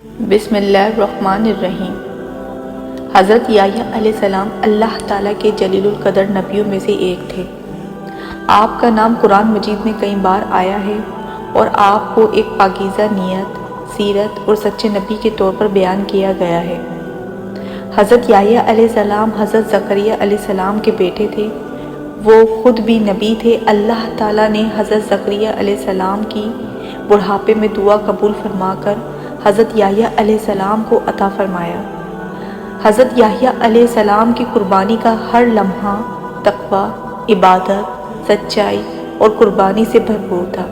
بسم اللہ الرحمن الرحیم۔ حضرت یحییٰ علیہ السلام اللہ تعالیٰ کے جلیل القدر نبیوں میں سے ایک تھے۔ آپ کا نام قرآن مجید میں کئی بار آیا ہے اور آپ کو ایک پاکیزہ نیت، سیرت اور سچے نبی کے طور پر بیان کیا گیا ہے۔ حضرت یحییٰ علیہ السلام حضرت زکریا علیہ السلام کے بیٹے تھے۔ وہ خود بھی نبی تھے۔ اللہ تعالیٰ نے حضرت زکریا علیہ السلام کی بڑھاپے میں دعا قبول فرما کر حضرت یحییٰ علیہ السلام کو عطا فرمایا۔ حضرت یحییٰ علیہ السلام کی قربانی کا ہر لمحہ تقویٰ، عبادت، سچائی اور قربانی سے بھرپور تھا۔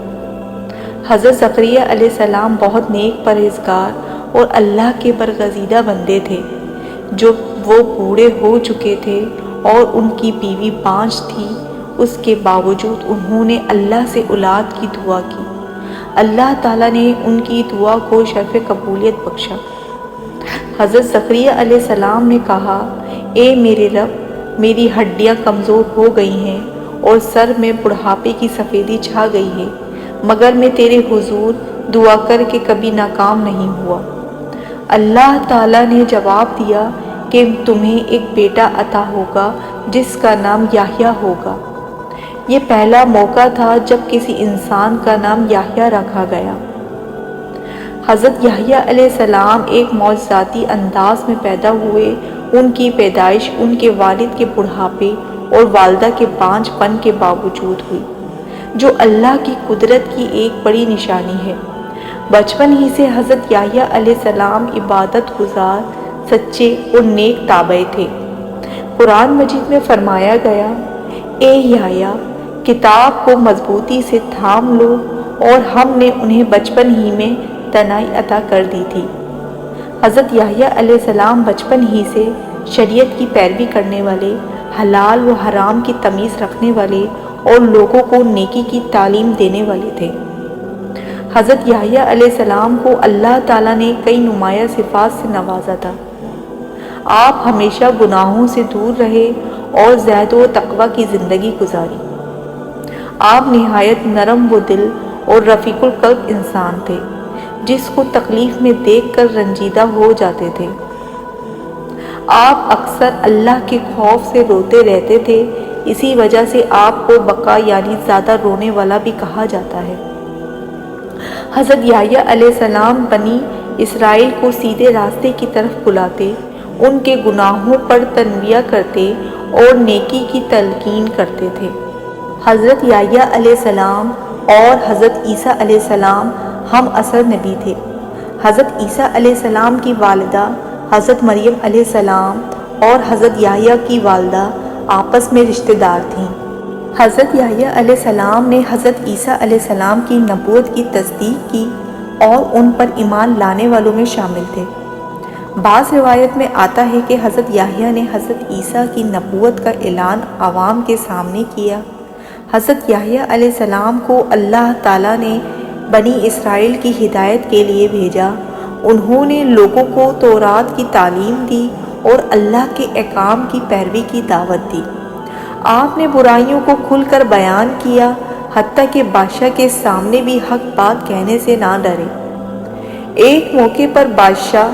حضرت زکریا علیہ السلام بہت نیک پرہیزگار اور اللہ کے برگزیدہ بندے تھے۔ جو وہ بوڑھے ہو چکے تھے اور ان کی بیوی بانجھ تھی، اس کے باوجود انہوں نے اللہ سے اولاد کی دعا کی۔ اللہ تعالیٰ نے ان کی دعا کو شرف قبولیت بخشا۔ حضرت زکریا علیہ السلام نے کہا، اے میرے رب، میری ہڈیاں کمزور ہو گئی ہیں اور سر میں بڑھاپے کی سفیدی چھا گئی ہے، مگر میں تیرے حضور دعا کر کے کبھی ناکام نہیں ہوا۔ اللہ تعالیٰ نے جواب دیا کہ تمہیں ایک بیٹا عطا ہوگا جس کا نام یحییٰ ہوگا۔ یہ پہلا موقع تھا جب کسی انسان کا نام یحییٰ رکھا گیا۔ حضرت یحییٰ علیہ السلام ایک معجزاتی انداز میں پیدا ہوئے۔ ان کی پیدائش ان کے والد کے بڑھاپے اور والدہ کے بانجھ پن کے باوجود ہوئی، جو اللہ کی قدرت کی ایک بڑی نشانی ہے۔ بچپن ہی سے حضرت یحییٰ علیہ السلام عبادت گزار، سچے اور نیک تابع تھے۔ قرآن مجید میں فرمایا گیا، اے یحییٰ، کتاب کو مضبوطی سے تھام لو، اور ہم نے انہیں بچپن ہی میں دانائی عطا کر دی تھی۔ حضرت یحییٰ علیہ السلام بچپن ہی سے شریعت کی پیروی کرنے والے، حلال و حرام کی تمیز رکھنے والے اور لوگوں کو نیکی کی تعلیم دینے والے تھے۔ حضرت یحییٰ علیہ السلام کو اللہ تعالیٰ نے کئی نمایاں صفات سے نوازا تھا۔ آپ ہمیشہ گناہوں سے دور رہے اور زہد و تقویٰ کی زندگی گزاری۔ آپ نہایت نرم و دل اور رفیق القلب انسان تھے، جس کو تکلیف میں دیکھ کر رنجیدہ ہو جاتے تھے۔ آپ اکثر اللہ کے خوف سے روتے رہتے تھے، اسی وجہ سے آپ کو بکا یعنی زیادہ رونے والا بھی کہا جاتا ہے۔ حضرت یحییٰ علیہ السلام بنی اسرائیل کو سیدھے راستے کی طرف بلاتے، ان کے گناہوں پر تنبیہ کرتے اور نیکی کی تلقین کرتے تھے۔ حضرت یحییٰ علیہ السلام اور حضرت عیسیٰ علیہ السلام ہم عصر نبی تھے۔ حضرت عیسیٰ علیہ السلام کی والدہ حضرت مریم علیہ السلام اور حضرت یحییٰ کی والدہ آپس میں رشتہ دار تھیں۔ حضرت یحییٰ علیہ السلام نے حضرت عیسیٰ علیہ السلام کی نبوت کی تصدیق کی اور ان پر ایمان لانے والوں میں شامل تھے۔ بعض روایت میں آتا ہے کہ حضرت یحییٰ نے حضرت عیسیٰ کی نبوت کا اعلان عوام کے سامنے کیا۔ حضرت یحییٰ علیہ السلام کو اللہ تعالیٰ نے بنی اسرائیل کی ہدایت کے لیے بھیجا۔ انہوں نے لوگوں کو تورات کی تعلیم دی اور اللہ کے احکام کی پیروی کی دعوت دی۔ آپ نے برائیوں کو کھل کر بیان کیا، حتیٰ کہ بادشاہ کے سامنے بھی حق بات کہنے سے نہ ڈرے۔ ایک موقع پر بادشاہ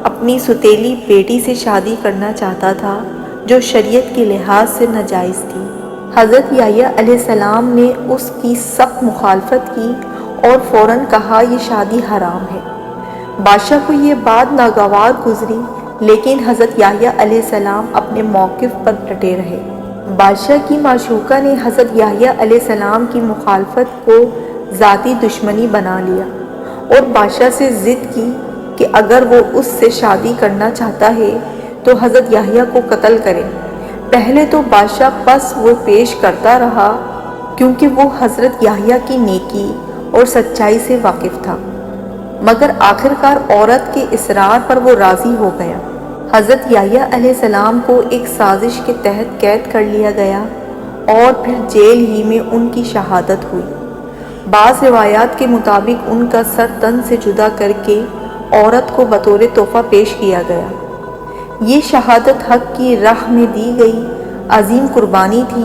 اپنی سوتیلی بیٹی سے شادی کرنا چاہتا تھا، جو شریعت کے لحاظ سے ناجائز تھی۔ حضرت یحییٰ علیہ السلام نے اس کی سخت مخالفت کی اور فوراً کہا، یہ شادی حرام ہے۔ بادشاہ کو یہ بات ناگوار گزری، لیکن حضرت یحییٰ علیہ السلام اپنے موقف پر ڈٹے رہے۔ بادشاہ کی معشوقہ نے حضرت یحییٰ علیہ السلام کی مخالفت کو ذاتی دشمنی بنا لیا اور بادشاہ سے ضد کی کہ اگر وہ اس سے شادی کرنا چاہتا ہے تو حضرت یحییٰ کو قتل کرے۔ پہلے تو بادشاہ پس وہ پیش کرتا رہا، کیونکہ وہ حضرت یحییٰ کی نیکی اور سچائی سے واقف تھا، مگر آخرکار عورت کے اصرار پر وہ راضی ہو گیا۔ حضرت یحییٰ علیہ السلام کو ایک سازش کے تحت قید کر لیا گیا اور پھر جیل ہی میں ان کی شہادت ہوئی۔ بعض روایات کے مطابق ان کا سر تن سے جدا کر کے عورت کو بطور تحفہ پیش کیا گیا۔ یہ شہادت حق کی راہ میں دی گئی عظیم قربانی تھی،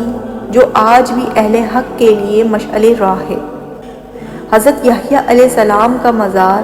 جو آج بھی اہل حق کے لیے مشعل راہ ہے۔ حضرت یحییٰ علیہ السلام کا مزار